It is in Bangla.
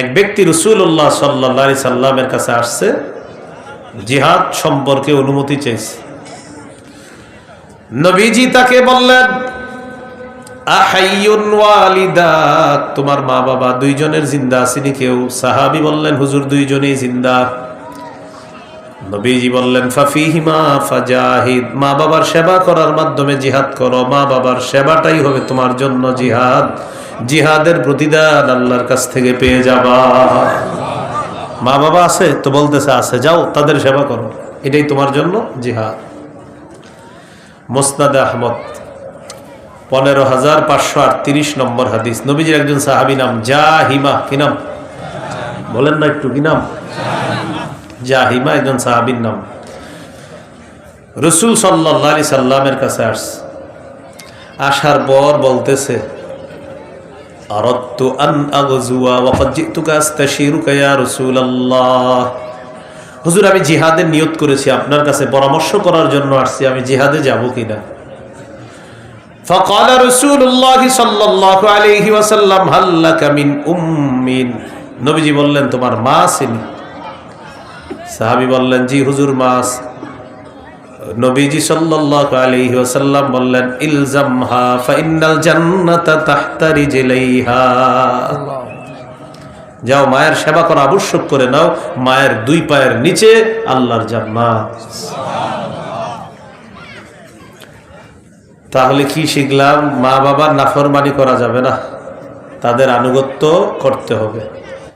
এক ব্যক্তি রাসূলুল্লাহ সাল্লাল্লাহু আলাইহি সাল্লামের কাছে আসছে, জিহাদ সম্পর্কে অনুমতি চাইছে। নবীজি তাকে বললেন, আহাইয়ুন ওয়ালিদাক, তোমার মা বাবা দুইজনের জিন্দা আছেনি কেউ? সাহাবী বললেন, হুজুর দুইজনেই জিন্দা। নবীজি বললেন, ফাফিহিমা ফাজাহিদ, মা বাবার সেবা করার মাধ্যমে জিহাদ করো, মা বাবার সেবাটাই হবে তোমার জন্য জিহাদ। জিহাদের প্রতিদান আল্লাহর কাছ থেকে পেয়ে যাবা। মা বাবা আছে তো বলতেছে আছে, যাও তাদের সেবা করো, এটাই তোমার জন্য জিহাদ। মুসনাদে আহমদ 15538 নম্বর হাদিস। নবীজির একজন সাহাবী নাম জাহিমা, কি নাম বলেন না একটু, কি নাম? জাহিমা একজন সাহাবীর নাম। রাসূল সাল্লাল্লাহু আলাইহি সাল্লামের কাছে আসছে, আসার পর বলতেছে, আরাদতু আন আগযুয়া ওয়া ক্বাদ জিতুকা আস্তাশিরুকা ইয়া রাসূলুল্লাহ। হুজুর আমি জিহাদের নিয়ত করেছি, আপনার কাছে পরামর্শ করার জন্য আসছি, আমি জিহাদে যাব কিনা। ফাকালা রাসূলুল্লাহ সাল্লাল্লাহু আলাইহি ওয়াসাল্লাম, হাল লাকা মিন উম্মিন, নবীজি বললেন তোমার মা আছেনি? সাহাবী বললেন, জি হুজুর মা আছে। নবীজি সাল্লাল্লাহু আলাইহি ওয়াসাল্লাম বললেন, ইলজামহা ফাইন্নাল জান্নাতা তাহতা রিজলাইহা, যাও মায়ের সেবা করা আবশ্যক করে নাও, মায়ের দুই পায়ের নিচে আল্লাহর জান্নাত। তাহলে কি শিখলাম? মা বাবার নাফরমানি করা যাবে না, তাদের আনুগত্য করতে হবে।